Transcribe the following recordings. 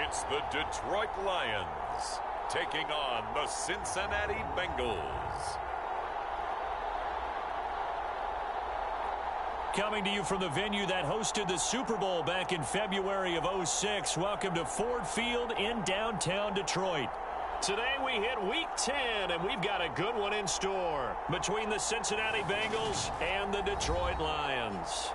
It's the Detroit Lions taking on the Cincinnati Bengals. Coming to you from the venue that hosted the Super Bowl back in February of '06. Welcome to Ford Field in downtown Detroit. Today we hit Week 10, and we've got a good one in store between the Cincinnati Bengals and the Detroit Lions.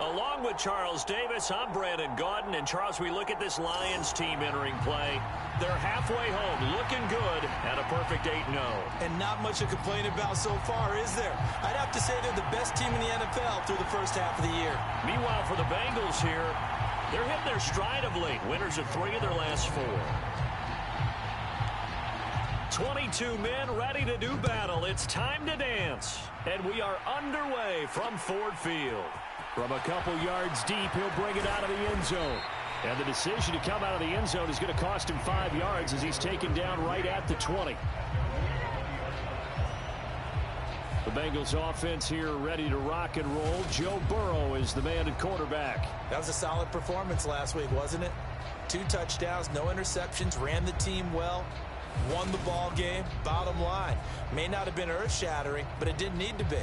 Along with Charles Davis, I'm Brandon Gaudin. And Charles, we look at this Lions team entering play. They're halfway home, looking good at a perfect 8-0. And not much to complain about so far, is there? I'd have to say they're the best team in the NFL through the first half of the year. Meanwhile, for the Bengals here, they're hitting their stride of late. Winners of 3 of their last 4. 22 men ready to do battle. It's time to dance. And we are underway from Ford Field. From a couple yards deep, he'll bring it out of the end zone. And the decision to come out of the end zone is going to cost him 5 yards as he's taken down right at the 20. The Bengals offense here ready to rock and roll. Joe Burrow is the man at quarterback. That was a solid performance last week, wasn't it? 2 touchdowns, no interceptions, ran the team well, won the ball game. Bottom line, may not have been earth-shattering, but it didn't need to be.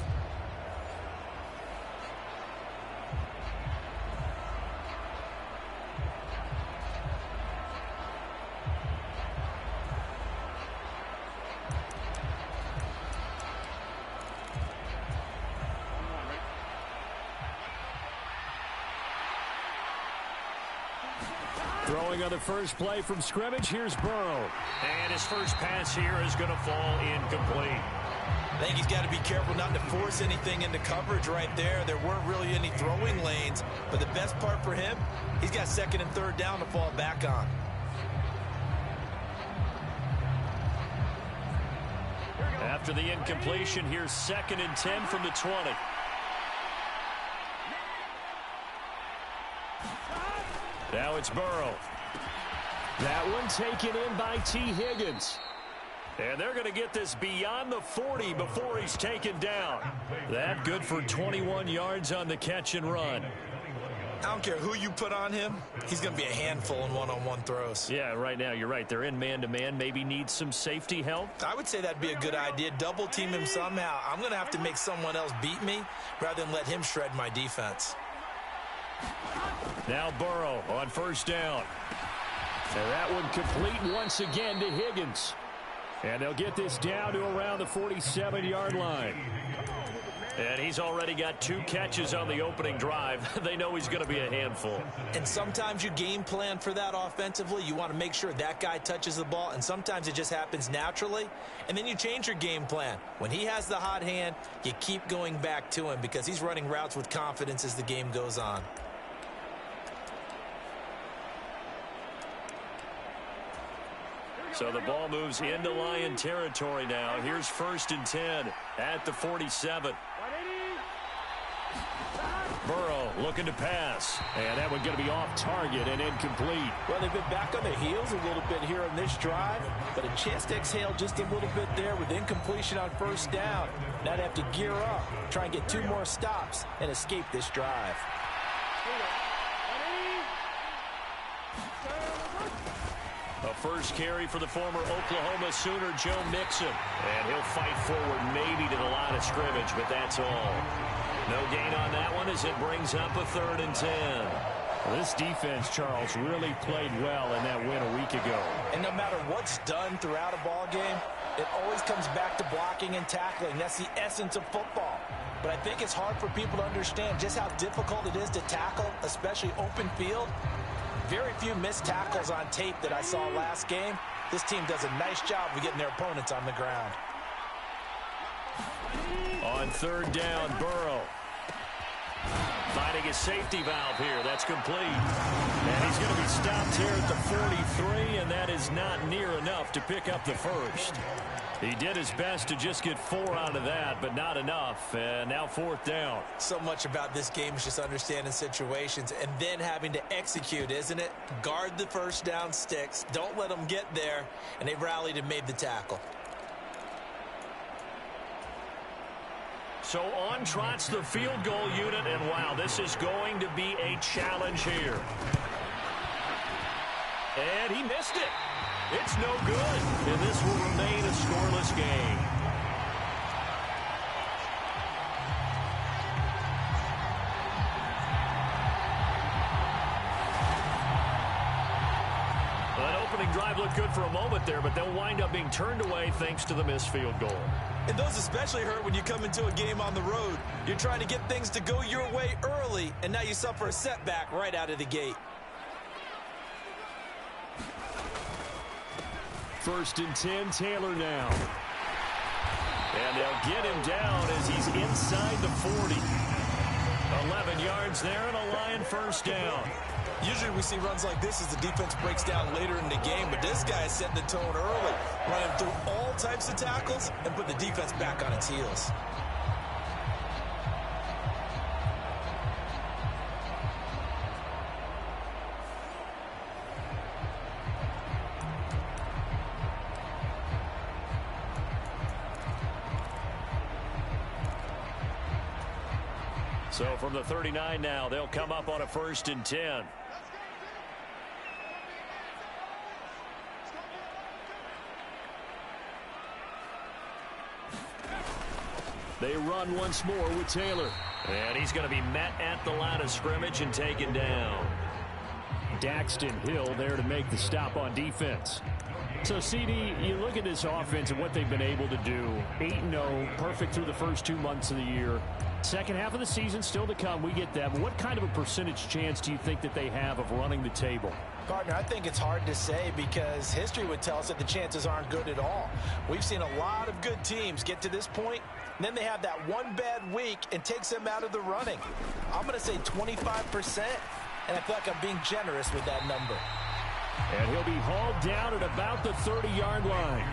Throwing on the first play from scrimmage, here's Burrow. And his first pass here is going to fall incomplete. I think he's got to be careful not to force anything into coverage right there. There weren't really any throwing lanes, but the best part for him, he's got 2nd and 3rd down to fall back on. After the incompletion, here's 2nd and 10 from the 20. Now it's Burrow. That one taken in by T. Higgins. And they're going to get this beyond the 40 before he's taken down. That good for 21 yards on the catch and run. I don't care who you put on him. He's going to be a handful in one-on-one throws. Yeah, right now, you're right. They're in man-to-man. Maybe need some safety help. I would say that'd be a good idea. Double team him somehow. I'm going to have to make someone else beat me rather than let him shred my defense. Now Burrow on first down. And that one complete once again to Higgins. And they'll get this down to around the 47-yard line. And he's already got 2 catches on the opening drive. They know he's going to be a handful. And sometimes you game plan for that offensively. You want to make sure that guy touches the ball. And sometimes it just happens naturally. And then you change your game plan. When he has the hot hand, you keep going back to him because he's running routes with confidence as the game goes on. So the ball moves into Lion territory now. Here's 1st and 10 at the 47. Burrow looking to pass. And that one going to be off target and incomplete. Well, they've been back on their heels a little bit here on this drive, but a chance to exhale just a little bit there with incompletion on first down. Now they have to gear up, try and get 2 more stops, and escape this drive. A first carry for the former Oklahoma Sooner, Joe Mixon. And he'll fight forward maybe to the line of scrimmage, but that's all. No gain on that one as it brings up a 3rd and 10. Well, this defense, Charles, really played well in that win a week ago. And no matter what's done throughout a ball game, it always comes back to blocking and tackling. That's the essence of football. But I think it's hard for people to understand just how difficult it is to tackle, especially open field. Very few missed tackles on tape that I saw last game. This team does a nice job of getting their opponents on the ground. On 3rd down, Burrow. Finding a safety valve here. That's complete. And he's going to be stopped here at the 43, and that is not near enough to pick up the first. He did his best to just get 4 out of that, but not enough. And now 4th down. So much about this game is just understanding situations and then having to execute, isn't it? Guard the first down sticks. Don't let them get there. And they rallied and made the tackle. So on trots the field goal unit, and wow, this is going to be a challenge here. And he missed it. It's no good, and this will remain a scoreless game. That opening drive looked good for a moment there, but they'll wind up being turned away thanks to the missed field goal. And those especially hurt when you come into a game on the road. You're trying to get things to go your way early, and now you suffer a setback right out of the gate. 1st and 10, Taylor now. And they'll get him down as he's inside the 40. 11 yards there and a Lion 1st down. Usually we see runs like this as the defense breaks down later in the game, but this guy is setting the tone early, running through all types of tackles and put the defense back on its heels. So from the 39 now, they'll come up on a 1st and 10. They run once more with Taylor. And he's going to be met at the line of scrimmage and taken down. Daxton Hill there to make the stop on defense. So, CD, you look at this offense and what they've been able to do. 8-0, perfect through the first 2 months of the year. Second half of the season still to come. We get that. But what kind of a percentage chance do you think that they have of running the table? Partner, I think it's hard to say because history would tell us that the chances aren't good at all. We've seen a lot of good teams get to this point, and then they have that one bad week and takes them out of the running. I'm going to say 25%, and I feel like I'm being generous with that number. And he'll be hauled down at about the 30-yard line.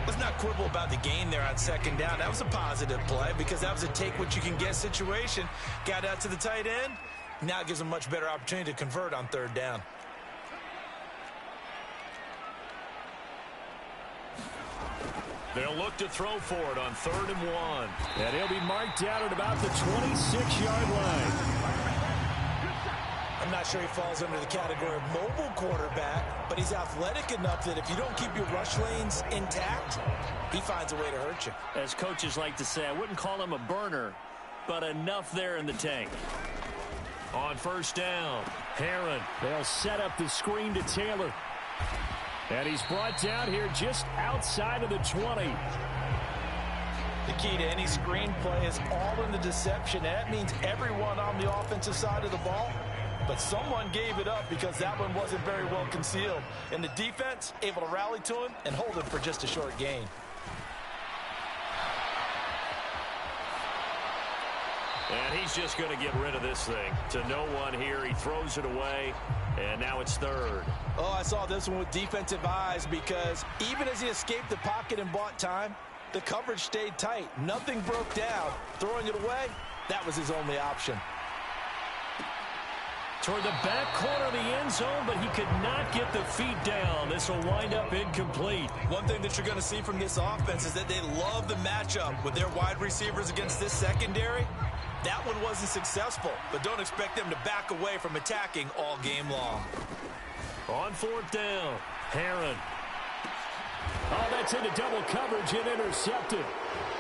Let's not quibble about the gain there on 2nd down. That was a positive play because that was a take-what-you-can-get situation. Got out to the tight end. Now it gives them a much better opportunity to convert on 3rd down. They'll look to throw for it on 3rd and 1. And he'll be marked down at about the 26-yard line. I'm not sure he falls under the category of mobile quarterback, but he's athletic enough that if you don't keep your rush lanes intact, he finds a way to hurt you. As coaches like to say, I wouldn't call him a burner, but enough there in the tank. On 1st down, Heron. They'll set up the screen to Taylor. And he's brought down here just outside of the 20. The key to any screen play is all in the deception. That means everyone on the offensive side of the ball. But someone gave it up because that one wasn't very well concealed. And the defense able to rally to him and hold him for just a short gain. And he's just going to get rid of this thing to no one here. He throws it away, and now it's 3rd. Oh, I saw this one with defensive eyes because even as he escaped the pocket and bought time, the coverage stayed tight. Nothing broke down. Throwing it away, that was his only option. Toward the back corner of the end zone, but he could not get the feet down. This will wind up incomplete. One thing that you're going to see from this offense is that they love the matchup with their wide receivers against this secondary. That one wasn't successful, but don't expect them to back away from attacking all game long. On 4th down, Heron. Oh, that's into double coverage and intercepted.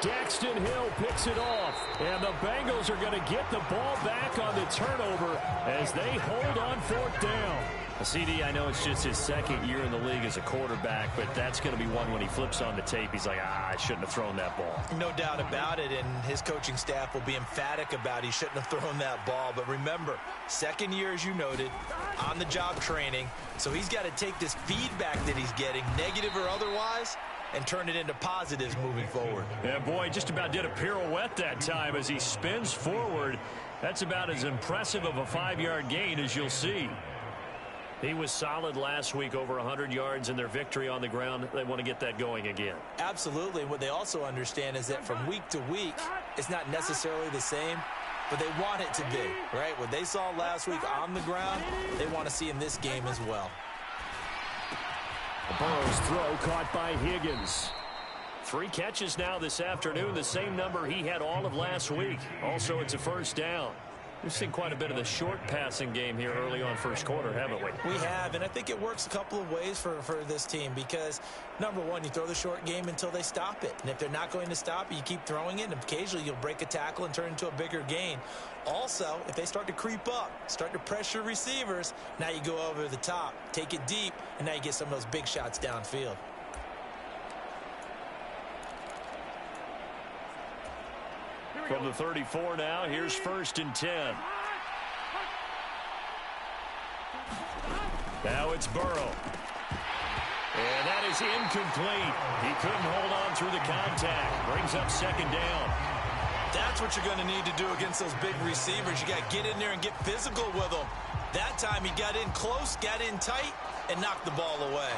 Daxton Hill picks it off, and the Bengals are going to get the ball back on the turnover as they hold on 4th down. CD, I know it's just his 2nd year in the league as a quarterback, but that's going to be one when he flips on the tape. He's like, I shouldn't have thrown that ball. No doubt about it, and his coaching staff will be emphatic about he shouldn't have thrown that ball. But remember, 2nd year, as you noted, on-the-job training, so he's got to take this feedback that he's getting, negative or otherwise, and turn it into positives moving forward. Yeah, boy, just about did a pirouette that time as he spins forward. That's about as impressive of a 5-yard gain as you'll see. He was solid last week, over 100 yards in their victory on the ground. They want to get that going again. Absolutely. What they also understand is that from week to week, it's not necessarily the same, but they want it to be, right? What they saw last week on the ground, they want to see in this game as well. Burrow's throw caught by Higgins. 3 catches now this afternoon, the same number he had all of last week. Also, it's a first down. We've seen quite a bit of the short passing game here early on first quarter, haven't we? We have, and I think it works a couple of ways for this team because, number one, you throw the short game until they stop it. And if they're not going to stop it, you keep throwing it, and occasionally you'll break a tackle and turn it into a bigger gain. Also, if they start to creep up, start to pressure receivers, now you go over the top, take it deep, and now you get some of those big shots downfield. From the 34 now, here's 1st and 10. Now it's Burrow. And that is incomplete. He couldn't hold on through the contact. Brings up 2nd down. That's what you're going to need to do against those big receivers. You got to get in there and get physical with them. That time he got in close, got in tight, and knocked the ball away.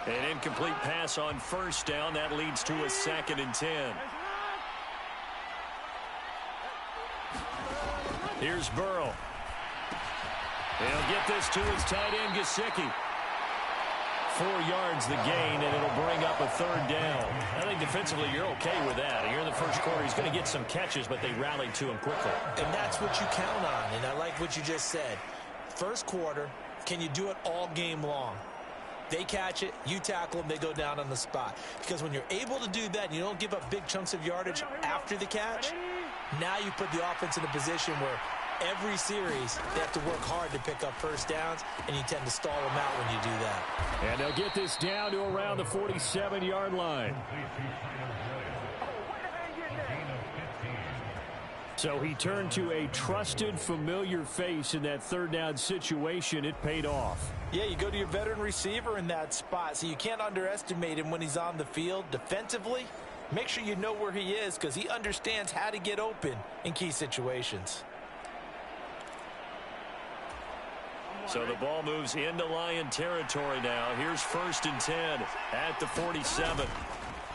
An incomplete pass on 1st down. That leads to a 2nd and 10. Here's Burrow. He'll get this to his tight end, Gesicki. 4 yards the gain, and it'll bring up a 3rd down. I think defensively you're okay with that. Here in the first quarter, he's going to get some catches, but they rallied to him quickly. And that's what you count on, and I like what you just said. First quarter, can you do it all game long? They catch it, you tackle them, they go down on the spot. Because when you're able to do that and you don't give up big chunks of yardage after the catch, now you put the offense in a position where every series they have to work hard to pick up first downs, and you tend to stall them out when you do that. And they'll get this down to around the 47-yard line. So he turned to a trusted, familiar face in that 3rd down situation. It paid off. Yeah, you go to your veteran receiver in that spot, so you can't underestimate him when he's on the field. Defensively, make sure you know where he is because he understands how to get open in key situations. So the ball moves into Lion territory now. Here's 1st and 10 at the 47.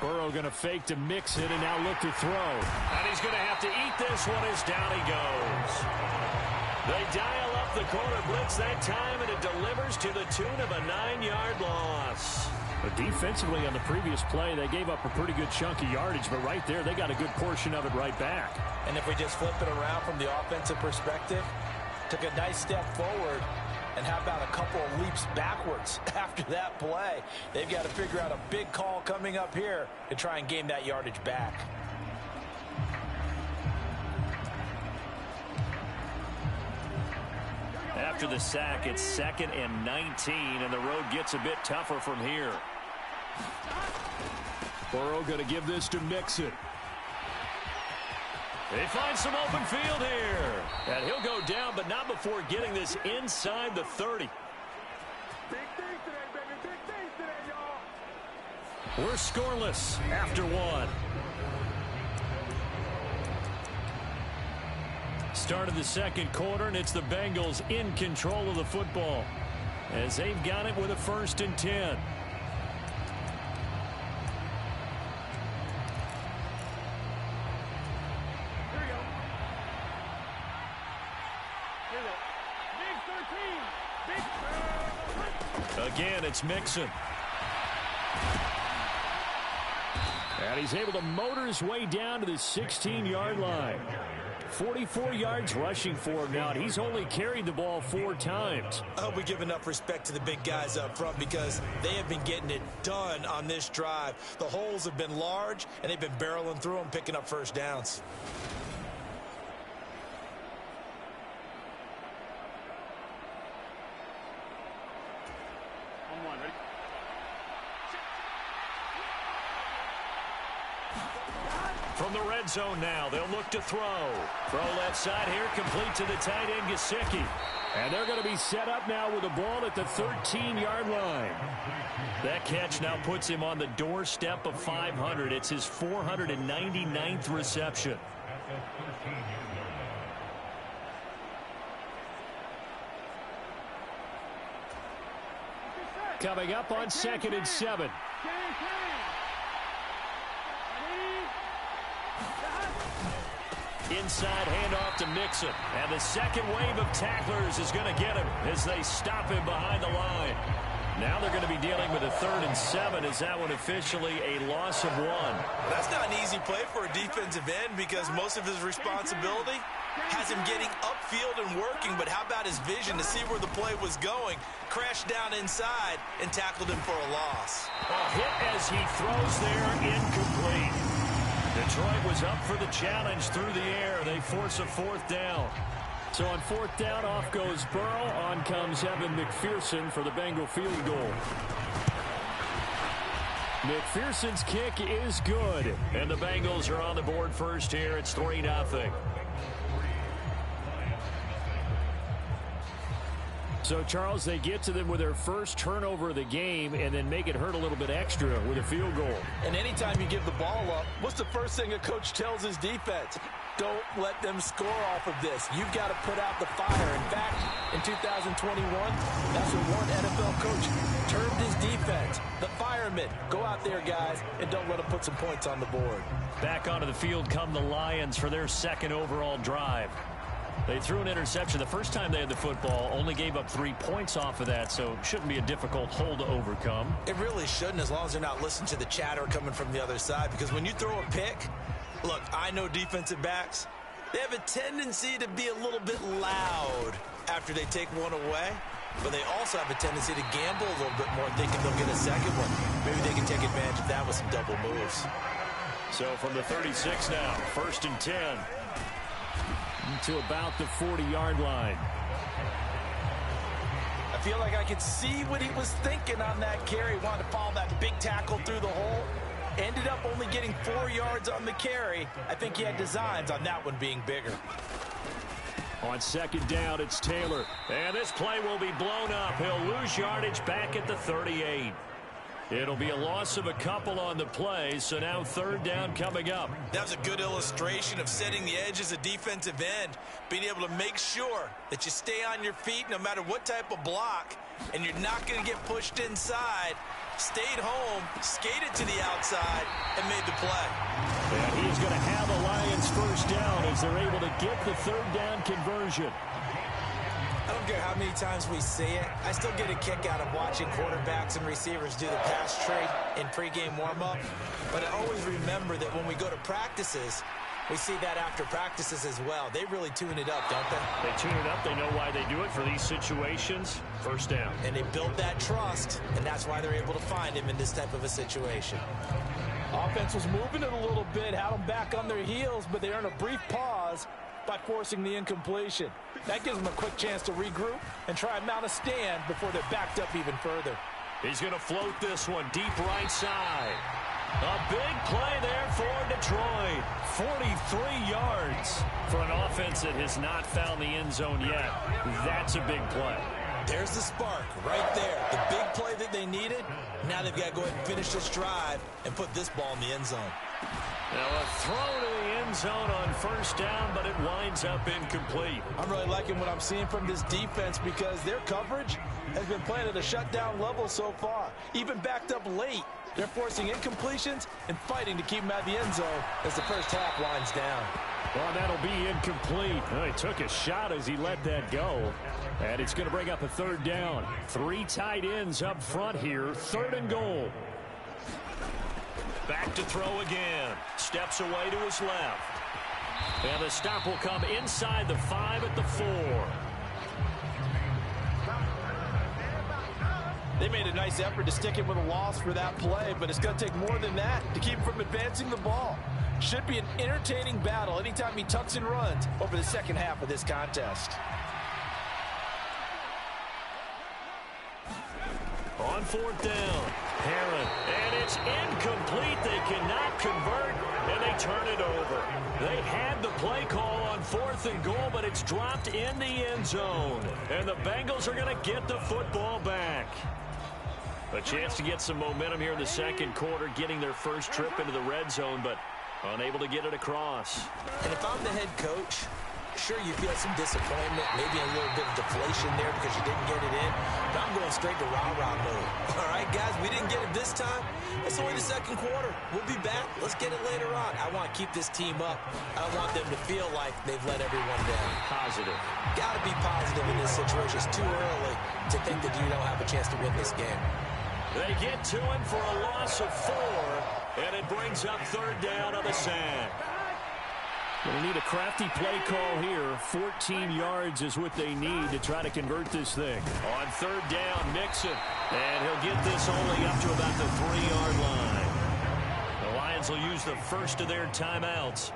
Burrow going to fake to mix it and now look to throw. And he's going to have to eat this one as down he goes. They dial up the corner blitz that time, and it delivers to the tune of a 9-yard loss. But defensively on the previous play, they gave up a pretty good chunk of yardage, but right there, they got a good portion of it right back. And if we just flip it around from the offensive perspective, took a nice step forward, and how about a couple of leaps backwards after that play? They've got to figure out a big call coming up here to try and gain that yardage back. After the sack, it's 2nd and 19, and the road gets a bit tougher from here. Burrow going to give this to Mixon. They find some open field here. And he'll go down, but not before getting this inside the 30. We're scoreless after 1. Start of the 2nd quarter, and it's the Bengals in control of the football as they've got it with a 1st and 10. Again, it's Mixon. And he's able to motor his way down to the 16-yard line. 44 yards rushing for him now, and he's only carried the ball 4 times. I hope we give enough respect to the big guys up front because they have been getting it done on this drive. The holes have been large, and they've been barreling through them, picking up first downs. From the red zone now, they'll look to throw. Throw left side here, complete to the tight end, Gesicki. And they're going to be set up now with the ball at the 13-yard line. That catch now puts him on the doorstep of 500. It's his 499th reception. Coming up on 2nd and 7. Inside handoff to Mixon. And the second wave of tacklers is going to get him as they stop him behind the line. Now they're going to be dealing with a 3rd and 7. Is that one officially a loss of 1? That's not an easy play for a defensive end because most of his responsibility has him getting upfield and working. But how about his vision to see where the play was going? Crashed down inside and tackled him for a loss. A hit as he throws there, incomplete. Detroit was up for the challenge through the air. They force a 4th down. So on 4th down, off goes Burrow. On comes Evan McPherson for the Bengal field goal. McPherson's kick is good. And the Bengals are on the board first here. It's 3-0. So, Charles, they get to them with their first turnover of the game and then make it hurt a little bit extra with a field goal. And anytime you give the ball up, what's the first thing a coach tells his defense? Don't let them score off of this. You've got to put out the fire. In fact, in 2021, that's what one NFL coach termed his defense. The firemen. Go out there, guys, and don't let them put some points on the board. Back onto the field come the Lions for their 2nd overall drive. They threw an interception the first time they had the football, only gave up 3 points off of that, so it shouldn't be a difficult hole to overcome. It really shouldn't, as long as they're not listening to the chatter coming from the other side, because when you throw a pick, look, I know defensive backs, they have a tendency to be a little bit loud after they take one away, but they also have a tendency to gamble a little bit more, thinking they'll get a second one. Maybe they can take advantage of that with some double moves. So from the 36 now, 1st and 10. To about the 40-yard line. I feel like I could see what he was thinking on that carry. Wanted to follow that big tackle through the hole. Ended up only getting 4 yards on the carry. I think he had designs on that one being bigger. On 2nd down, it's Taylor. And this play will be blown up. He'll lose yardage back at the 38. It'll be a loss of a couple on the play, so now 3rd down coming up. That was a good illustration of setting the edge as a defensive end, being able to make sure that you stay on your feet no matter what type of block, and you're not going to get pushed inside. Stayed home, skated to the outside, and made the play. And he's going to have a Lions 1st down as they're able to get the 3rd down conversion. I don't care how many times we see it. I still get a kick out of watching quarterbacks and receivers do the pass trade in pregame warm-up. But I always remember that when we go to practices, we see that after practices as well. They really tune it up, don't they? They tune it up. They know why they do it for these situations. 1st down. And they build that trust, and that's why they're able to find him in this type of a situation. Offense was moving it a little bit, had them back on their heels, but they earned a brief pause by forcing the incompletion. That gives them a quick chance to regroup and try and mount a stand before they're backed up even further. He's going to float this one deep right side. A big play there for Detroit. 43 yards for an offense that has not found the end zone yet. That's a big play. There's the spark right there. The big play that they needed. Now they've got to go ahead and finish this drive and put this ball in the end zone. Now a throw to the end zone on 1st down, but it winds up incomplete. I'm really liking what I'm seeing from this defense because their coverage has been playing at a shutdown level so far. Even backed up late, they're forcing incompletions and fighting to keep them out of the end zone as the first half winds down. Well, that'll be incomplete. Well, he took a shot as he let that go. And it's going to bring up a 3rd down. 3 tight ends up front here. 3rd and goal. Back to throw again. Steps away to his left. And the stop will come inside the 5 at the 4. They made a nice effort to stick him with a loss for that play, but it's going to take more than that to keep him from advancing the ball. Should be an entertaining battle anytime he tucks and runs over the second half of this contest. On 4th down, Herron, and it's It's incomplete. They cannot convert, and they turn it over. They had the play call on 4th and goal, but it's dropped in the end zone. And the Bengals are going to get the football back. A chance to get some momentum here in the second quarter, getting their first trip into the red zone, but unable to get it across. And if I'm the head coach, sure, you feel some disappointment, maybe a little bit of deflation there because you didn't get it in. But I'm going straight to rah-rah mode. All right, guys, we didn't get it this time. It's only the second quarter. We'll be back. Let's get it later on. I want to keep this team up. I don't want them to feel like they've let everyone down. Positive. Got to be positive in this situation. It's too early to think that you don't have a chance to win this game. They get to him for a loss of 4, and it brings up 3rd down on the sack. They need a crafty play call here. 14 yards is what they need to try to convert this thing. On 3rd down, Mixon. And he'll get this only up to about the 3-yard line. The Lions will use the first of their timeouts.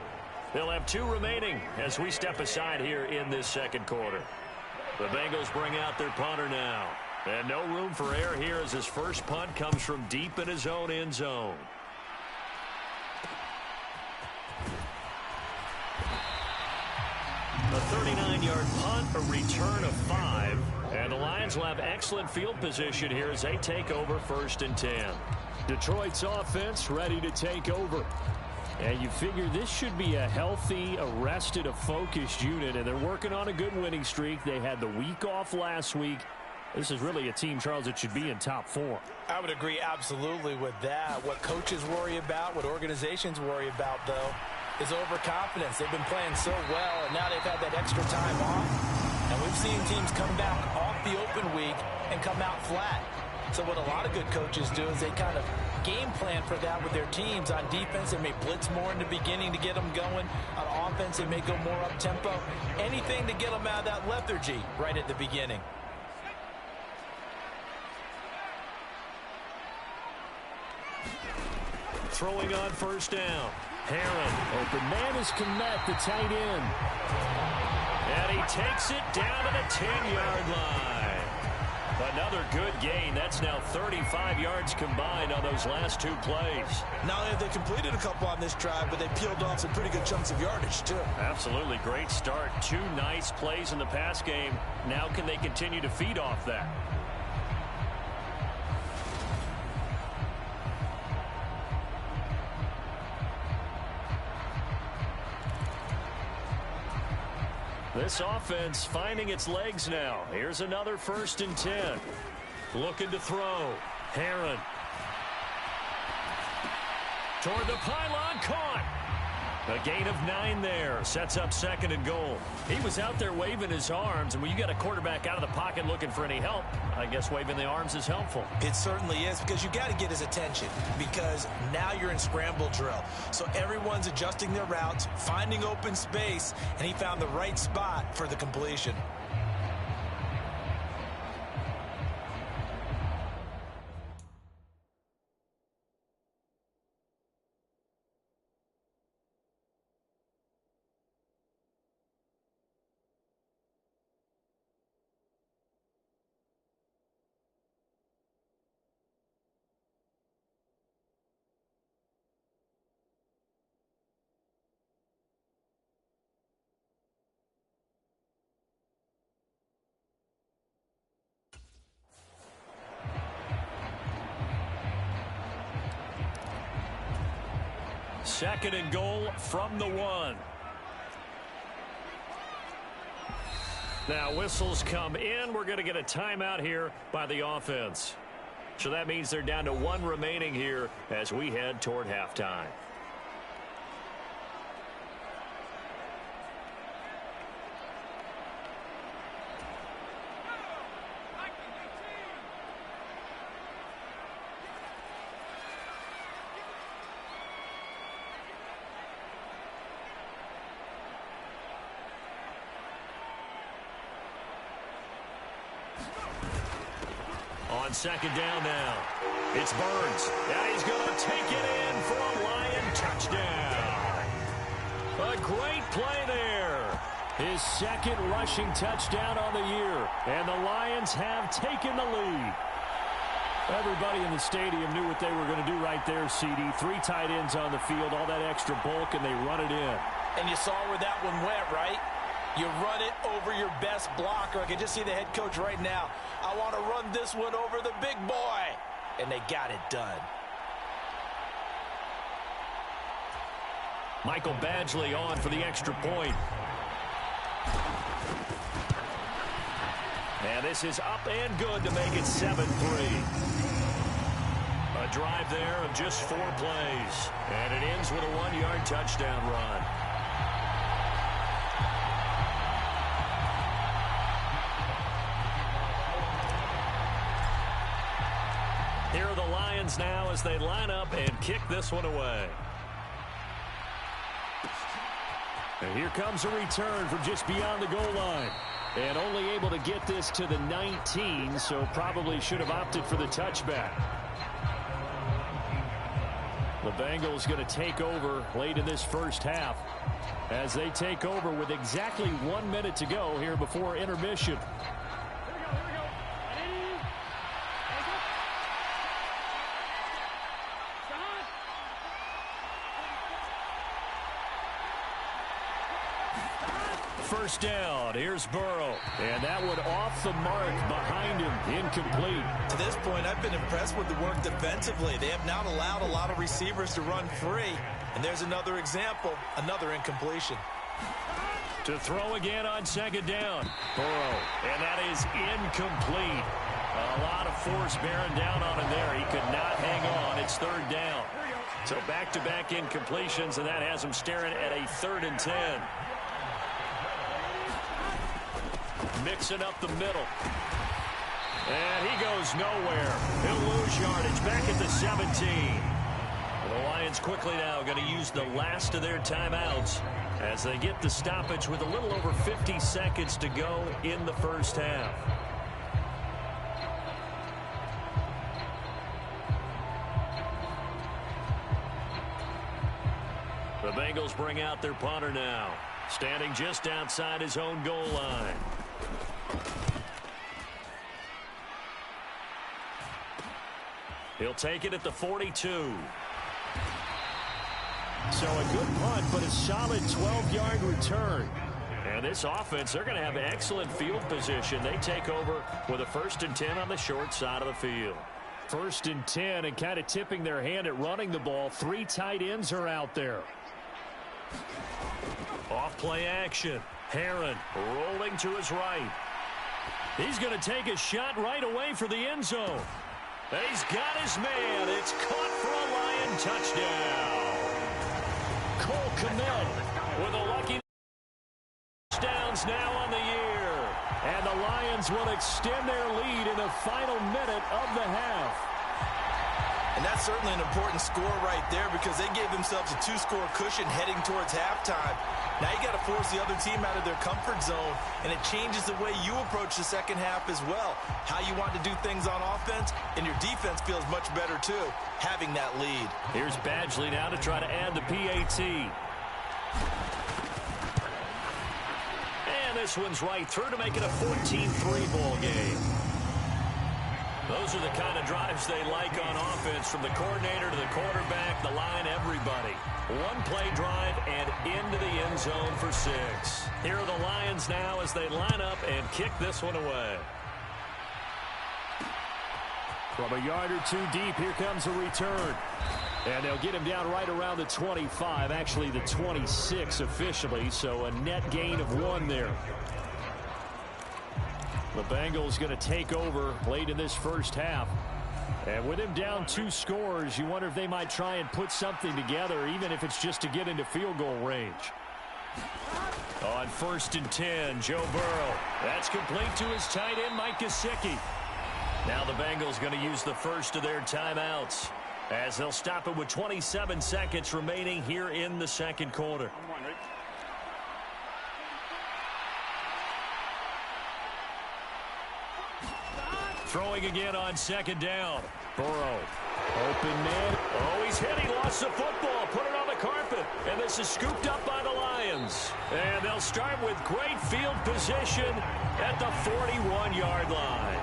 They'll have 2 remaining as we step aside here in this second quarter. The Bengals bring out their punter now. And no room for error here as his first punt comes from deep in his own end zone. A 39-yard punt, a return of 5. And the Lions will have excellent field position here as they take over 1st and 10. Detroit's offense ready to take over. And you figure this should be a healthy, a rested, a focused unit. And they're working on a good winning streak. They had the week off last week. This is really a team, Charles, that should be in top 4. I would agree absolutely with that. What coaches worry about, what organizations worry about, though, is overconfidence. They've been playing so well, and now they've had that extra time off. And we've seen teams come back off the open week and come out flat. So what a lot of good coaches do is they kind of game plan for that with their teams. On defense, they may blitz more in the beginning to get them going. On offense, they may go more up-tempo. Anything to get them out of that lethargy right at the beginning. Throwing on 1st down. Herron. Open man is Kmet, the tight end. And he takes it down to the 10-yard line. Another good gain. That's now 35 yards combined on those last 2 plays. Not only have they completed a couple on this drive, but they peeled off some pretty good chunks of yardage, too. Absolutely. Great start. 2 nice plays in the pass game. Now can they continue to feed off that? This offense finding its legs now. Here's another 1st and 10. Looking to throw. Herron. Toward the pylon, caught. A gain of 9 there. Sets up 2nd and goal. He was out there waving his arms, and when you got a quarterback out of the pocket looking for any help, I guess waving the arms is helpful. It certainly is, because you got to get his attention, because now you're in scramble drill. So everyone's adjusting their routes, finding open space, and he found the right spot for the completion. Second and goal from the 1. Now whistles come in. We're going to get a timeout here by the offense. So that means they're down to 1 remaining here as we head toward halftime. On 2nd down now. It's Burns. And he's going to take it in for a Lion touchdown. A great play there. His 2nd rushing touchdown on the year. And the Lions have taken the lead. Everybody in the stadium knew what they were going to do right there, CD. 3 tight ends on the field, all that extra bulk, and they run it in. And you saw where that one went, right? You run it over your best blocker. I can just see the head coach right now. I want to run this one over the big boy. And they got it done. Michael Badgley on for the extra point. And this is up and good to make it 7-3. A drive there of just 4 plays. And it ends with a 1-yard touchdown run. Here are the Lions now as they line up and kick this one away. And here comes a return from just beyond the goal line. And only able to get this to the 19, so probably should have opted for the touchback. The Bengals going to take over late in this first half as they take over with exactly 1 minute to go here before intermission. First down. Here's Burrow. And that one off the mark behind him. Incomplete. To this point, I've been impressed with the work defensively. They have not allowed a lot of receivers to run free. And there's another example, another incompletion. To throw again on second down. Burrow. And that is incomplete. A lot of force bearing down on him there. He could not hang on. It's third down. So back-to-back incompletions, and that has him staring at a 3rd and 10. Mixing up the middle. And he goes nowhere. He'll lose yardage back at the 17. The Lions quickly now going to use the last of their timeouts as they get the stoppage with a little over 50 seconds to go in the first half. The Bengals bring out their punter now, standing just outside his own goal line. He'll take it at the 42. So a good punt, but a solid 12-yard return. And this offense, they're going to have excellent field position. They take over with a 1st and 10 on the short side of the field. 1st and 10, and kind of tipping their hand at running the ball. 3 tight ends are out there. Off play action. Herron rolling to his right. He's going to take a shot right away for the end zone. He's got his man. It's caught for a Lion touchdown. Cole Kmet with a lucky touchdowns now on the year. And the Lions will extend their lead in the final minute of the half. And that's certainly an important score right there because they gave themselves a 2-score cushion heading towards halftime. Now you got to force the other team out of their comfort zone, and it changes the way you approach the second half as well. How you want to do things on offense, and your defense feels much better too, having that lead. Here's Badgley now to try to add the PAT. And this one's right through to make it a 14-3 ball game. Those are the kind of drives they like on offense, from the coordinator to the quarterback, the line, everybody. 1-play drive and into the end zone for 6. Here are the Lions now as they line up and kick this one away. From a yard or 2 deep, here comes a return. And they'll get him down right around the 25, actually the 26 officially, so a net gain of 1 there. The Bengals going to take over late in this first half. And with him down 2 scores, you wonder if they might try and put something together, even if it's just to get into field goal range. On 1st and 10, Joe Burrow. That's complete to his tight end, Mike Gesicki. Now the Bengals going to use the first of their timeouts as they'll stop it with 27 seconds remaining here in the second quarter. Throwing again on second down. Burrow. Open man. Oh, he's hit. He lost the football. Put it on the carpet. And this is scooped up by the Lions. And they'll start with great field position at the 41-yard line.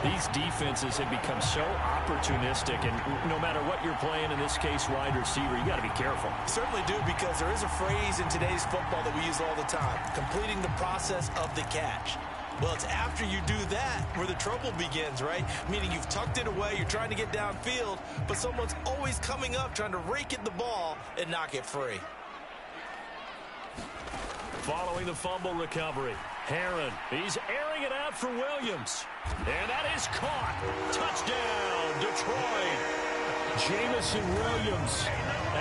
These defenses have become so opportunistic, and no matter what you're playing, in this case wide receiver, you got to be careful. Certainly do, because there is a phrase in today's football that we use all the time: completing the process of the catch. Well, it's after you do that where the trouble begins, right? Meaning you've tucked it away, you're trying to get downfield, but someone's always coming up trying to rake at the ball and knock it free. Following the fumble recovery, Herron, he's airing it out for Williams. And that is caught. Touchdown, Detroit. Jamison Williams,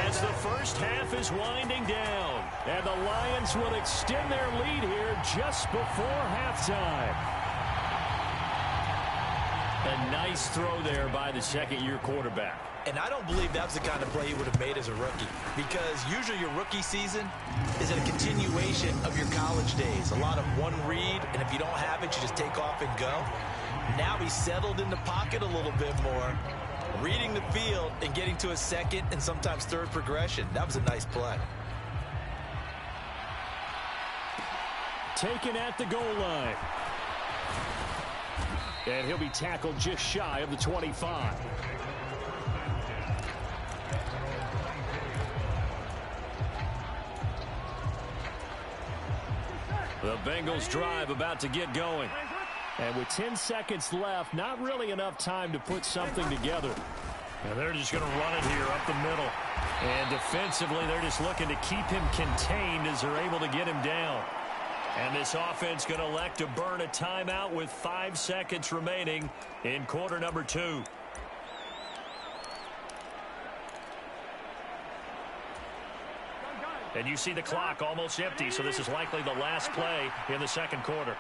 as the first half is winding down. and the Lions will extend their lead here just before halftime. A nice throw there by the second-year quarterback. And I don't believe that's the kind of play he would have made as a rookie, because usually your rookie season is a continuation of your college days. A lot of one read, and if you don't have it, you just take off and go. Now he's settled in the pocket a little bit more, reading the field and getting to a second and sometimes third progression. That was a nice play. Taken at the goal line. And he'll be tackled just shy of the 25. The Bengals drive about to get going. And with 10 seconds left, not really enough time to put something together. And they're just going to run it here up the middle. And defensively, they're just looking to keep him contained as they're able to get him down. And this offense going to elect to burn a timeout with 5 seconds remaining in quarter number 2. And you see the clock almost empty, so this is likely the last play in the second quarter.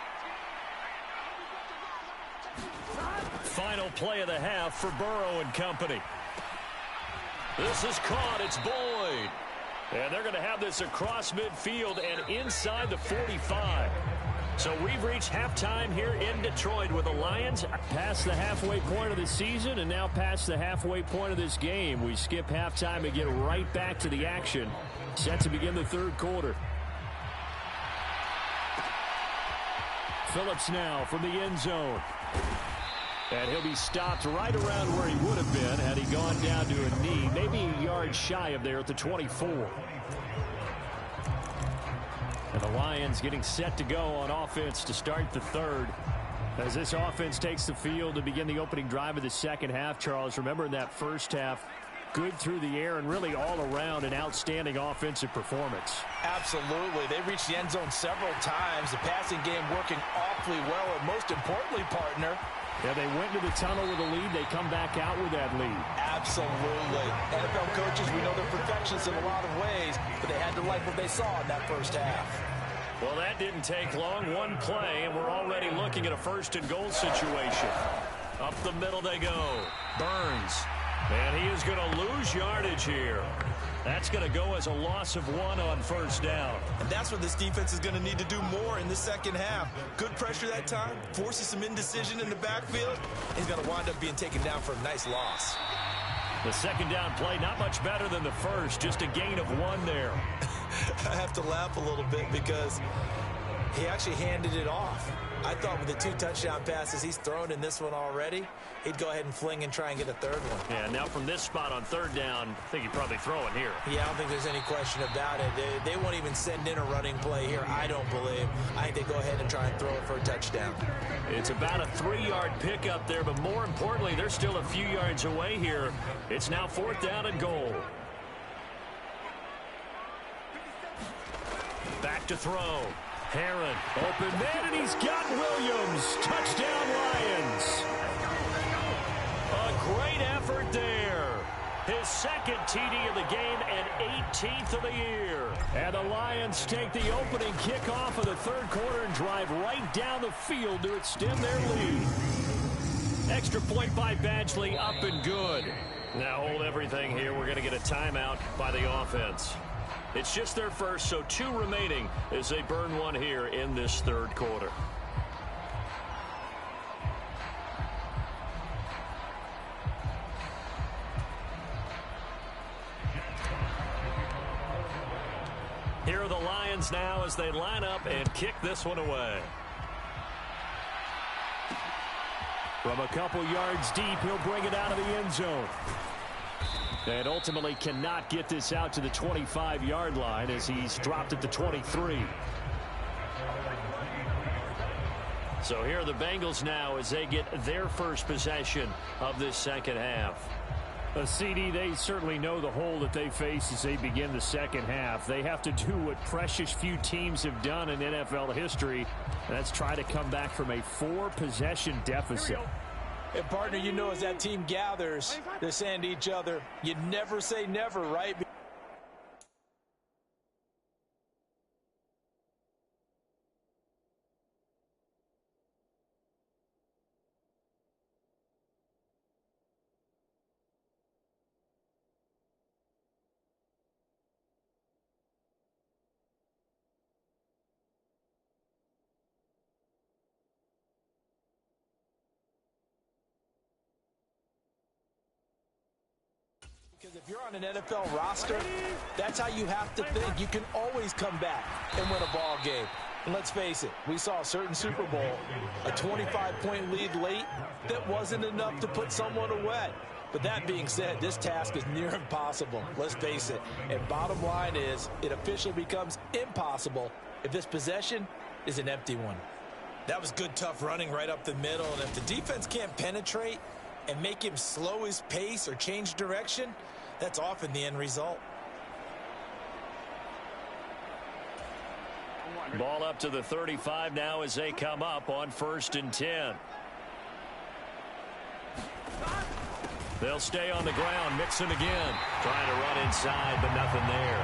Final play of the half for Burrow and company. This is caught. It's Boyd. And they're going to have this across midfield and inside the 45. So we've reached halftime here in Detroit with the Lions past the halfway point of the season and now past the halfway point of this game. We skip halftime and get right back to the action. Set to begin the third quarter. Phillips now from the end zone. And he'll be stopped right around where he would have been had he gone down to a knee, maybe a yard shy of there at the 24. And the Lions getting set to go on offense to start the third. As this offense takes the field to begin the opening drive of the second half, Charles, remember in that first half, good through the air and really all around an outstanding offensive performance. Absolutely. They reached the end zone several times. The passing game working awfully well, and most importantly, partner, yeah, they went to the tunnel with a lead. They come back out with that lead. Absolutely. NFL coaches, we know they're perfectionists in a lot of ways, but they had to like what they saw in that first half. Well, that didn't take long. One play, and we're already looking at a first and goal situation. Up the middle they go. Burns. And he is going to lose yardage here. That's going to go as a loss of 1 on first down. And that's what this defense is going to need to do more in the second half. Good pressure that time, forces some indecision in the backfield. He's going to wind up being taken down for a nice loss. The second down play, not much better than the first, just a gain of 1 there. I have to laugh a little bit because he actually handed it off. I thought with the 2 touchdown passes he's thrown in this one already, he'd go ahead and fling and try and get a third one. Yeah, now from this spot on third down, I think he'd probably throw it here. Yeah, I don't think there's any question about it. They won't even send in a running play here, I don't believe. I think they go ahead and try and throw it for a touchdown. It's about a 3-yard pickup there, but more importantly, they're still a few yards away here. It's now 4th down and goal. Back to throw. Herron, open man, and he's got Williams. Touchdown, Lions. A great effort there. His second TD of the game and 18th of the year. And the Lions take the opening kickoff of the third quarter and drive right down the field to extend their lead. Extra point by Badgley, up and good. Now hold everything here. We're going to get a timeout by the offense. It's just their first, so 2 remaining as they burn 1 here in this third quarter. Here are the Lions now as they line up and kick this one away. From a couple yards deep, he'll bring it out of the end zone. And ultimately cannot get this out to the 25-yard line as he's dropped at the 23. So here are the Bengals now as they get their first possession of this second half. CD, they certainly know the hole that they face as they begin the second half. They have to do what precious few teams have done in NFL history, and that's try to come back from a 4-possession deficit. And partner, you know, as that team gathers, they're saying to each other, you never say never, right? Because if you're on an NFL roster, that's how you have to think. You can always come back and win a ball game. And let's face it, we saw a certain Super Bowl, a 25-point lead late that wasn't enough to put someone away. But that being said, this task is near impossible. Let's face it. And bottom line is, it officially becomes impossible if this possession is an empty one. That was good, tough running right up the middle. And if the defense can't penetrate and make him slow his pace or change direction, that's often the end result. Ball up to the 35 now as they come up on 1st and 10. They'll stay on the ground. Mixon again. Trying to run inside, but nothing there.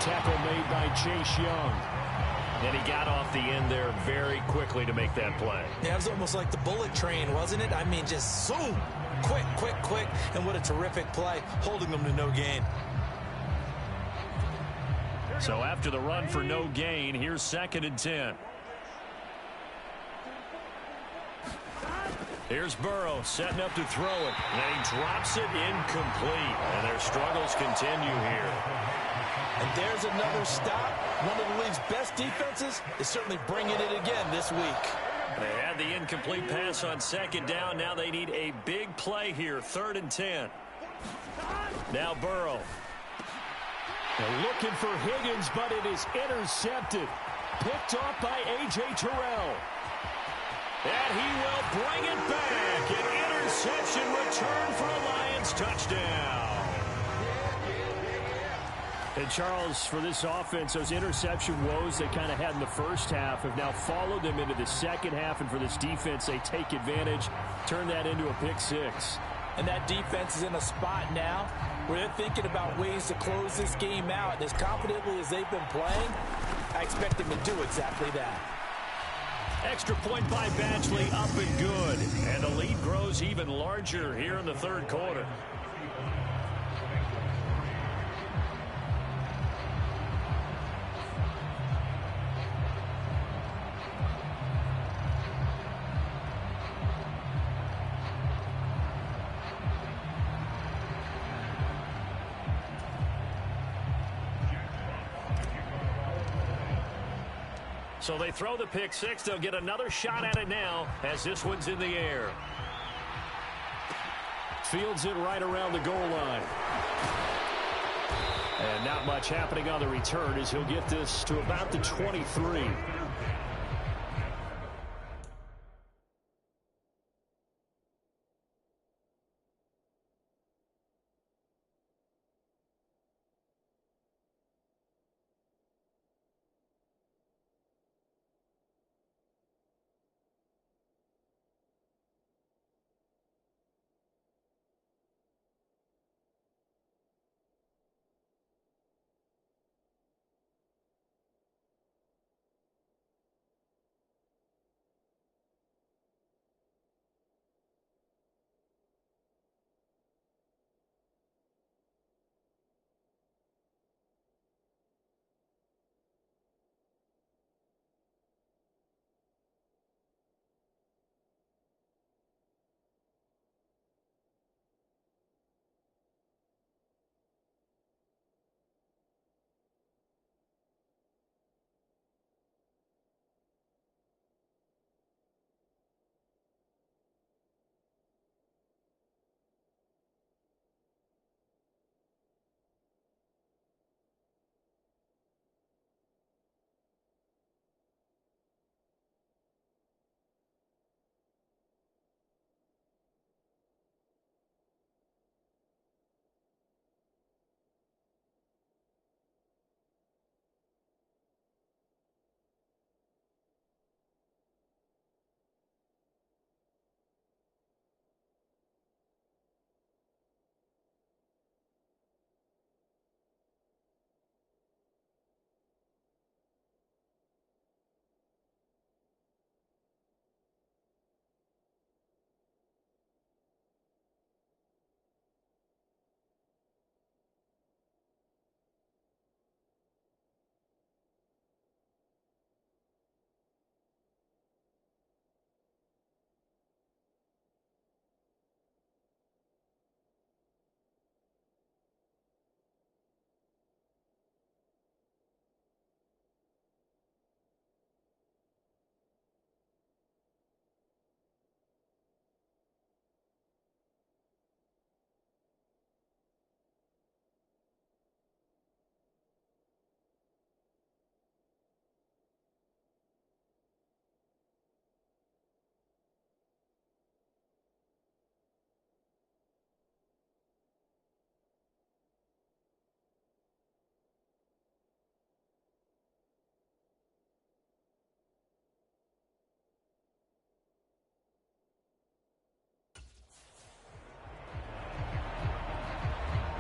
Tackle made by Chase Young. And he got off the end there very quickly to make that play. Yeah, it was almost like the bullet train, wasn't it? I mean, just zoom. Quick, quick, quick. And what a terrific play, holding them to no gain. So after the run for no gain, here's 2nd and 10. Here's Burrow setting up to throw it. And he drops it incomplete. And their struggles continue here. And there's another stop. One of the league's best defenses is certainly bringing it again this week. They had the incomplete pass on 2nd down. Now they need a big play here. 3rd and 10. Now Burrow. They're looking for Higgins, but it is intercepted. Picked off by A.J. Terrell. And he will bring it back. An interception return for a Lions touchdown. And Charles, for this offense, those interception woes they kind of had in the first half have now followed them into the second half. And for this defense, they take advantage, turn that into a pick 6. And that defense is in a spot now where they're thinking about ways to close this game out. And as confidently as they've been playing, I expect them to do exactly that. Extra point by Batchley, up and good. And the lead grows even larger here in the 3rd quarter. So they throw the pick 6. They'll get another shot at it now as this one's in the air. Fields it right around the goal line. And not much happening on the return as he'll get this to about the 23.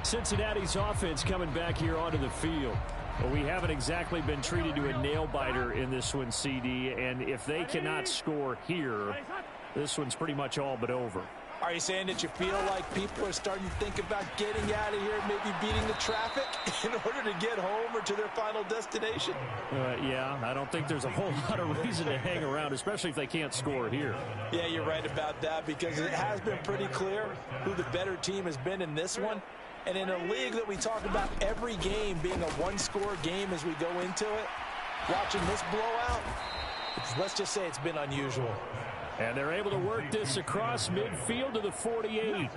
Cincinnati's offense coming back here onto the field. Well, we haven't exactly been treated to a nail-biter in this one, CD, and if they cannot score here, this one's pretty much all but over. Are you saying that you feel like people are starting to think about getting out of here, maybe beating the traffic in order to get home or to their final destination? Yeah, I don't think there's a whole lot of reason to hang around, especially if they can't score here. Yeah, you're right about that, because it has been pretty clear who the better team has been in this one. And in a league that we talk about every game being a one-score game as we go into it, watching this blowout, let's just say it's been unusual. And they're able to work this across midfield to the 48.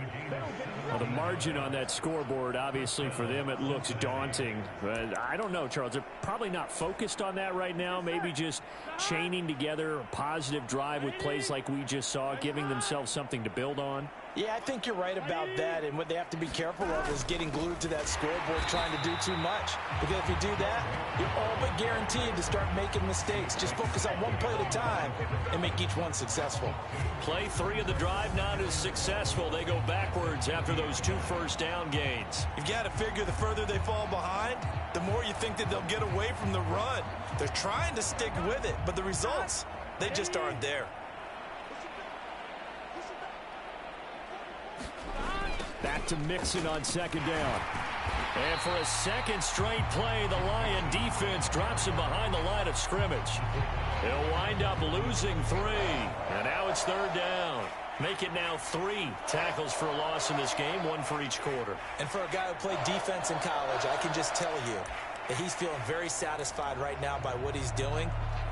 Well, the margin on that scoreboard, obviously, for them, it looks daunting. But I don't know, Charles. They're probably not focused on that right now. Maybe just chaining together a positive drive with plays like we just saw, giving themselves something to build on. Yeah, I think you're right about that, and what they have to be careful of is getting glued to that scoreboard trying to do too much. Because if you do that, you're all but guaranteed to start making mistakes. Just focus on one play at a time and make each one successful. Play 3 of the drive not as successful. They go backwards after those 2 first down gains. You've got to figure the further they fall behind, the more you think that they'll get away from the run. They're trying to stick with it, but the results, they just aren't there. Back to Mixon on second down. And for a second straight play, the Lion defense drops him behind the line of scrimmage. He'll wind up losing 3. And now it's third down. Make it now 3 tackles for a loss in this game, 1 for each quarter. And for a guy who played defense in college, I can just tell you that he's feeling very satisfied right now by what he's doing.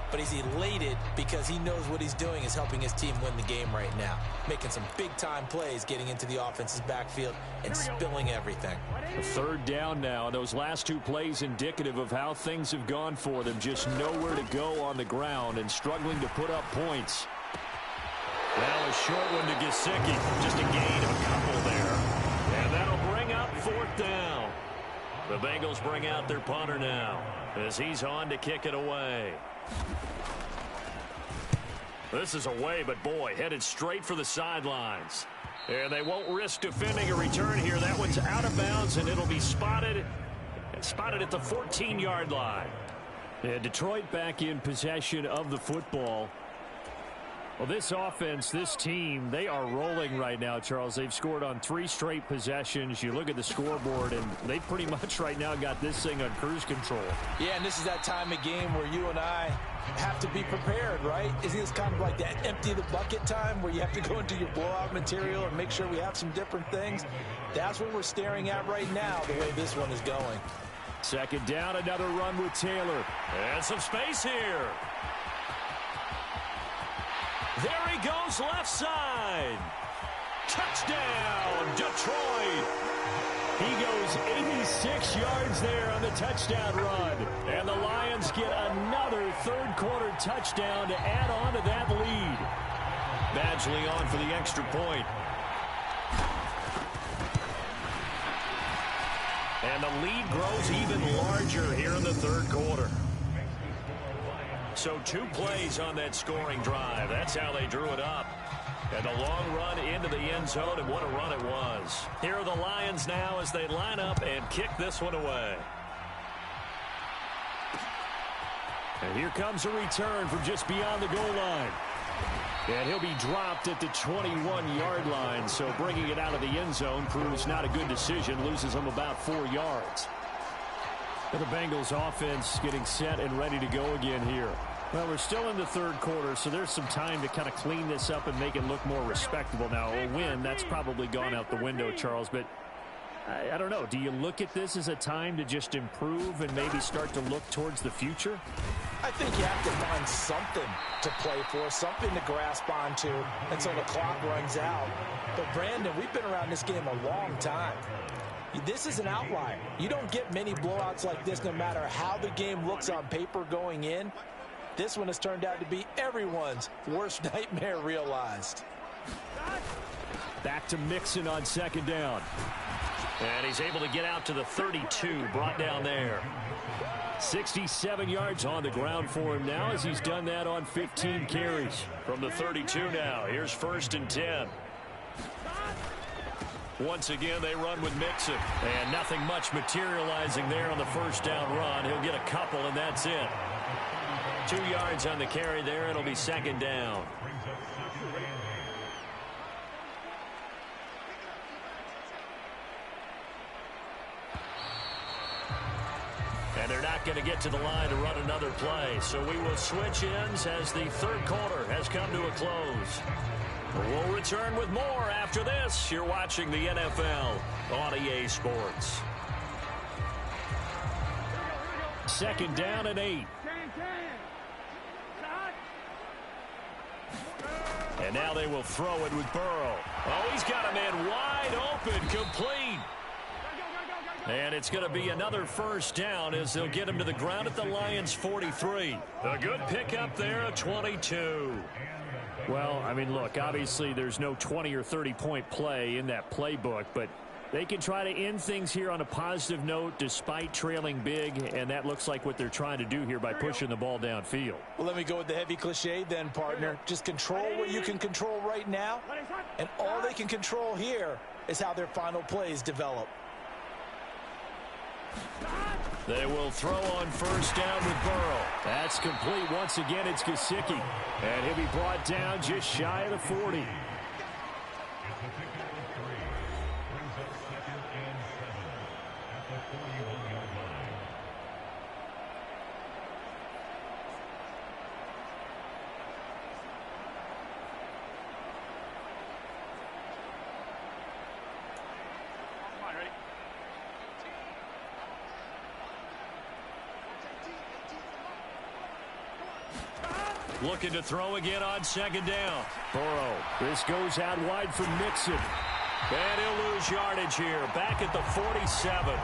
But he's elated because he knows what he's doing is helping his team win the game right now. Making some big-time plays, getting into the offense's backfield and spilling everything. Third down now. Those last 2 plays indicative of how things have gone for them. Just nowhere to go on the ground and struggling to put up points. Now a short one to Gesicki. Just a gain of a couple there. And that'll bring up 4th down. The Bengals bring out their punter now as he's on to kick it away. This is away, but boy, headed straight for the sidelines. And they won't risk defending a return here. That one's out of bounds, and it'll be spotted at the 14-yard line. Yeah, Detroit back in possession of the football. Well, this offense, this team, they are rolling right now, Charles. They've scored on 3 straight possessions. You look at the scoreboard, and they pretty much right now got this thing on cruise control. Yeah, and this is that time of game where you and I have to be prepared, right? Isn't this kind of like that empty the bucket time where you have to go into your blowout material and make sure we have some different things? That's what we're staring at right now, the way this one is going. Second down, another run with Taylor. And some space here. There he goes, left side. Touchdown, Detroit. He goes 86 yards there on the touchdown run. And the Lions get another third-quarter touchdown to add on to that lead. Badgley on for the extra point. And the lead grows even larger here in the third quarter. So 2 plays on that scoring drive. That's how they drew it up. And a long run into the end zone, and what a run it was. Here are the Lions now as they line up and kick this one away. And here comes a return from just beyond the goal line. And he'll be dropped at the 21-yard line, so bringing it out of the end zone proves not a good decision, loses him about 4 yards. And the Bengals offense getting set and ready to go again here. Well, we're still in the third quarter, so there's some time to kind of clean this up and make it look more respectable. Now, a win, that's probably gone out the window, Charles, but I don't know. Do you look at this as a time to just improve and maybe start to look towards the future? I think you have to find something to play for, something to grasp onto until the clock runs out. But, Brandon, we've been around this game a long time. This is an outlier. You don't get many blowouts like this no matter how the game looks on paper going in. This one has turned out to be everyone's worst nightmare realized. Back to Mixon on second down. And he's able to get out to the 32, brought down there. 67 yards on the ground for him now as he's done that on 15 carries. From the 32 now, here's 1st and 10. Once again, they run with Mixon. And nothing much materializing there on the first down run. He'll get a couple, and that's it. 2 yards on the carry there. It'll be second down. And they're not going to get to the line to run another play. So we will switch ends as the third quarter has come to a close. We'll return with more after this. You're watching the NFL on EA Sports. Second down and 8. And now they will throw it with Burrow. Oh, he's got a man wide open, complete. And it's going to be another first down as they'll get him to the ground at the Lions' 43. A good pickup there, a 22. Well, I mean, look, obviously there's no 20 or 30-point play in that playbook, but they can try to end things here on a positive note despite trailing big, and that looks like what they're trying to do here by pushing the ball downfield. Well, let me go with the heavy cliche then, partner. Just control what you can control right now, and all they can control here is how their final plays develop. They will throw on first down with Burrow. That's complete. Once again, it's Gesicki. And he'll be brought down just shy of the 40. Looking to throw again on second down. Burrow. This goes out wide for Mixon. And he'll lose yardage here. Back at the 47.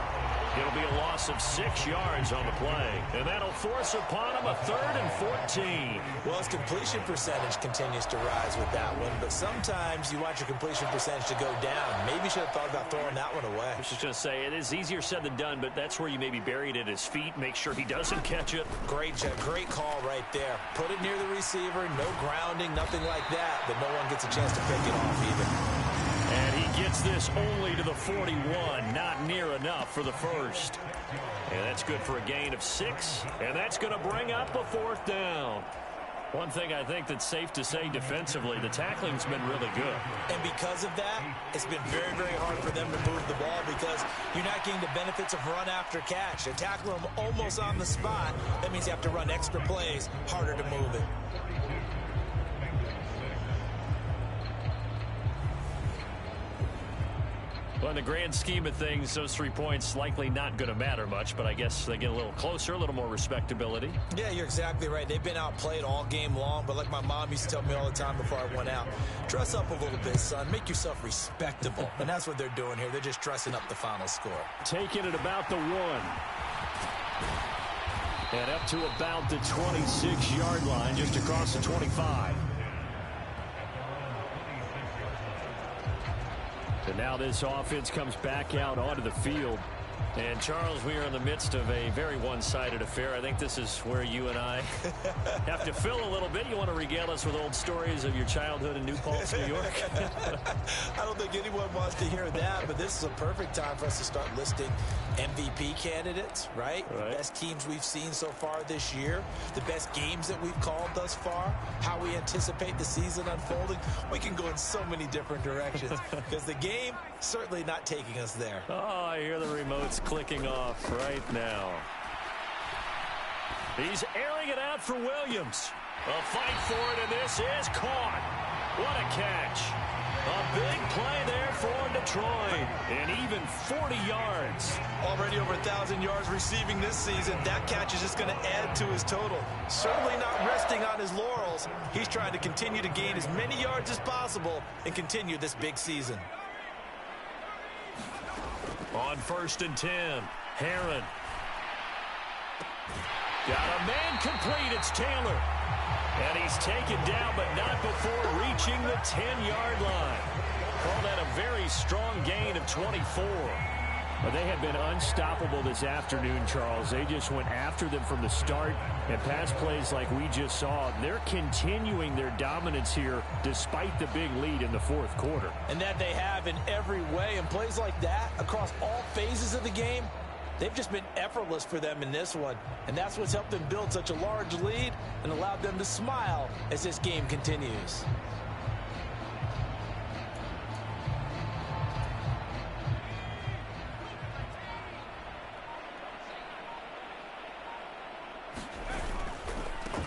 It'll be a loss of 6 yards on the play. And that'll force upon him a 3rd and 14. Well, his completion percentage continues to rise with that one. But sometimes you want your completion percentage to go down. Maybe you should have thought about throwing that one away. I was just going to say, it is easier said than done, but that's where you maybe bury it at his feet. Make sure he doesn't catch it. Great call right there. Put it near the receiver. No grounding, nothing like that. But no one gets a chance to pick it off either. And he gets this only to the 41. Not near enough for the first. And that's good for a gain of 6. And that's going to bring up a 4th down. One thing I think that's safe to say defensively, the tackling's been really good. And because of that, it's been very, very hard for them to move the ball because you're not getting the benefits of run after catch. They're tackling them almost on the spot. That means you have to run extra plays, harder to move it. Well, in the grand scheme of things, those 3 points likely not going to matter much, but I guess they get a little closer, a little more respectability. Yeah, you're exactly right. They've been outplayed all game long, but like my mom used to tell me all the time before I went out, dress up a little bit, son. Make yourself respectable. And that's what they're doing here. They're just dressing up the final score. Taking it about the 1. And up to about the 26-yard line, just across the 25. And now this offense comes back out onto the field. And, Charles, we are in the midst of a very one-sided affair. I think this is where you and I have to fill a little bit. You want to regale us with old stories of your childhood in New Paltz, New York? I don't think anyone wants to hear that, but this is a perfect time for us to start listing MVP candidates, right? The best teams we've seen so far this year, the best games that we've called thus far, how we anticipate the season unfolding. We can go in so many different directions because the game certainly not taking us there. Oh, I hear the remotes clicking off right now. He's airing it out for Williams. A fight for it, and this is caught. What a catch. A big play there for Detroit. And even 40 yards. Already over 1,000 yards receiving this season. That catch is just going to add to his total. Certainly not resting on his laurels. He's trying to continue to gain as many yards as possible and continue this big season. On 1st and 10, Herron. Got a man complete. It's Taylor. And he's taken down, but not before reaching the 10-yard line. Call that a very strong gain of 24. Well, they have been unstoppable this afternoon, Charles. They just went after them from the start, and pass plays like we just saw. They're continuing their dominance here despite the big lead in the fourth quarter. And that they have in every way. And plays like that across all phases of the game, they've just been effortless for them in this one. And that's what's helped them build such a large lead and allowed them to smile as this game continues.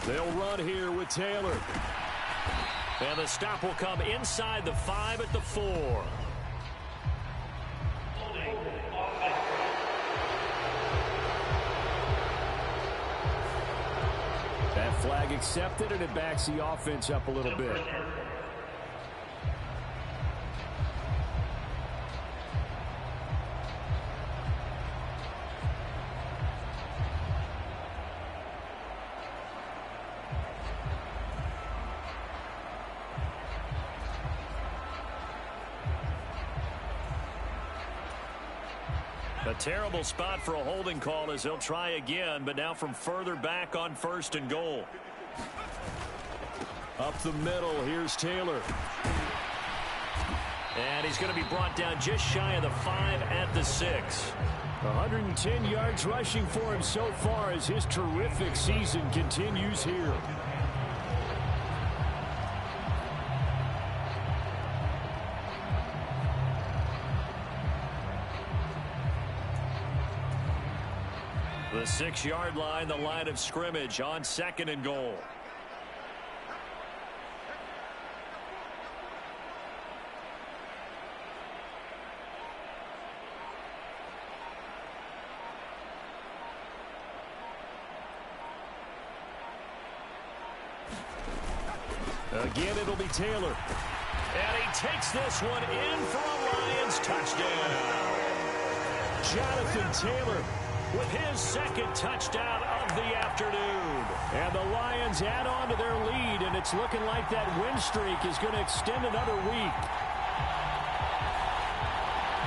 They'll run here with Taylor. And the stop will come inside the 5 at the 4. That flag accepted, and it backs the offense up a little bit. A terrible spot for a holding call as he'll try again, but now from further back on 1st and goal. Up the middle, here's Taylor. And he's going to be brought down just shy of the 5 at the 6. 110 yards rushing for him so far as his terrific season continues here. The 6-yard line, the line of scrimmage on 2nd and goal. Again, it'll be Taylor. And he takes this one in for a Lions touchdown. Jonathan Taylor with his 2nd touchdown of the afternoon. And the Lions add on to their lead, and it's looking like that win streak is going to extend another week.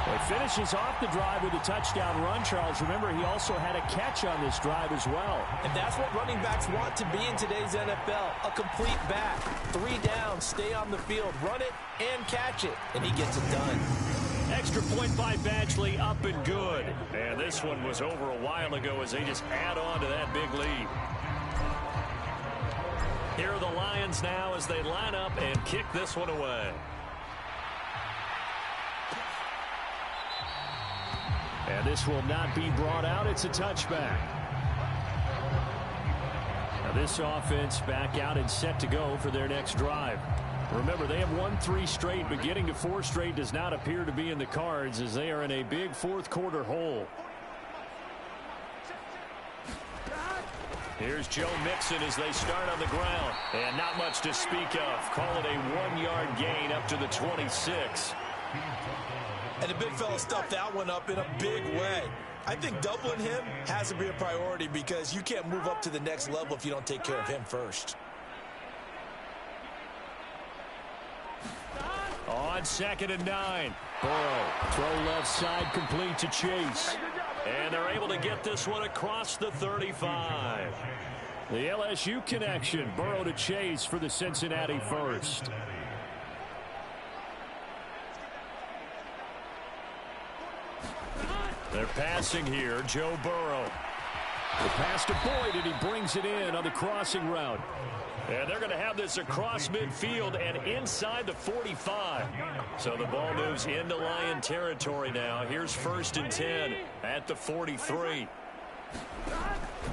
He finishes off the drive with a touchdown run, Charles. Remember, he also had a catch on this drive as well. And that's what running backs want to be in today's NFL, a complete back. 3 down, stay on the field, run it, and catch it. And he gets it done. Extra point by Badgley, up and good. And this one was over a while ago as they just add on to that big lead. Here are the Lions now as they line up and kick this one away. And this will not be brought out. It's a touchback. Now this offense back out and set to go for their next drive. Remember, they have won 3 straight, but getting to 4 straight does not appear to be in the cards as they are in a big fourth quarter hole. Here's Joe Mixon as they start on the ground. And not much to speak of. Call it a 1-yard gain up to the 26. And the big fella stuffed that one up in a big way. I think doubling him has to be a priority because you can't move up to the next level if you don't take care of him first. On 2nd and 9. Burrow, throw left side, complete to Chase. And they're able to get this one across the 35. The LSU connection, Burrow to Chase for the Cincinnati first. They're passing here, Joe Burrow. The pass to Boyd, and he brings it in on the crossing route. And they're going to have this across midfield and inside the 45. So the ball moves into Lion territory now. Here's 1st and 10 at the 43.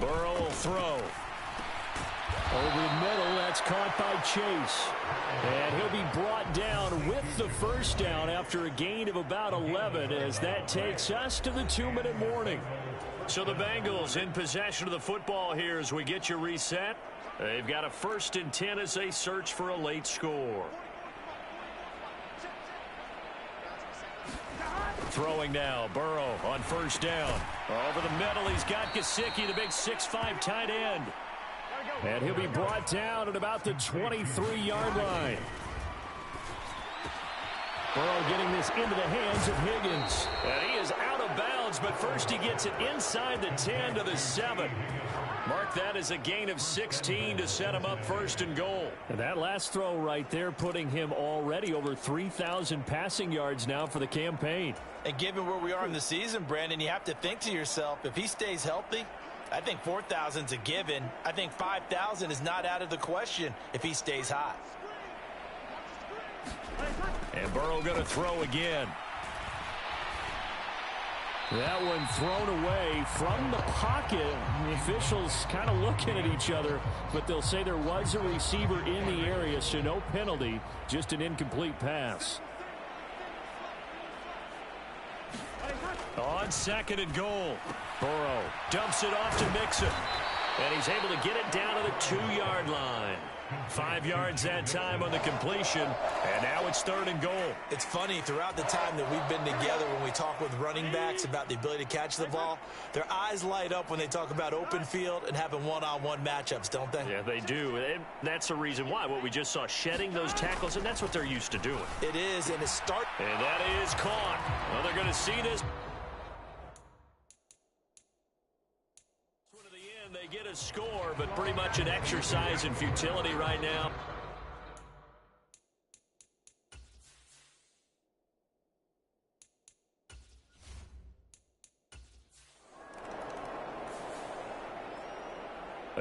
Burrow will throw. Over the middle, that's caught by Chase. And he'll be brought down with the first down after a gain of about 11 as that takes us to the 2-minute warning. So the Bengals in possession of the football here as we get you reset. They've got a 1st and 10 as they search for a late score. Throwing now, Burrow on 1st down. Over the middle, he's got Gesicki, the big 6'5" tight end. And he'll be brought down at about the 23-yard line. Burrow getting this into the hands of Higgins. And he is out of bounds goes, but first he gets it inside the 10 to the 7. Mark that as a gain of 16 to set him up first and goal. And that last throw right there putting him already over 3,000 passing yards now for the campaign. And given where we are in the season, Brandon, you have to think to yourself, if he stays healthy, I think 4,000 is a given. I think 5,000 is not out of the question if he stays hot. And Burrow going to throw again. That one thrown away from the pocket. The officials kind of looking at each other, but they'll say there was a receiver in the area, so no penalty, just an incomplete pass. On second and goal, Burrow dumps it off to Mixon. And he's able to get it down to the 2-yard line. 5 yards that time on the completion, and now it's third and goal. It's funny, throughout the time that we've been together, when we talk with running backs about the ability to catch the ball, their eyes light up when they talk about open field and having one-on-one matchups, don't they? Yeah, they do. And that's the reason why. What we just saw, shedding those tackles, and that's what they're used to doing. It is, and And that is caught. Well, they're going to see this. They get a score, but pretty much an exercise in futility right now.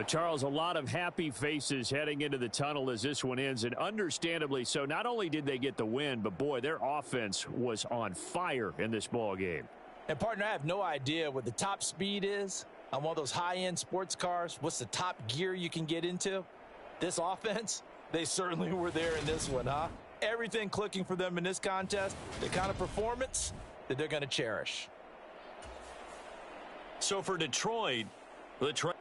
Charles, a lot of happy faces heading into the tunnel as this one ends, and understandably so. Not only did they get the win, but boy, their offense was on fire in this ball game. And partner, I have no idea what the top speed is on one of those high-end sports cars. What's the top gear you can get into? This offense, they certainly were there in this one, huh? Everything clicking for them in this contest, the kind of performance that they're going to cherish. So for Detroit, the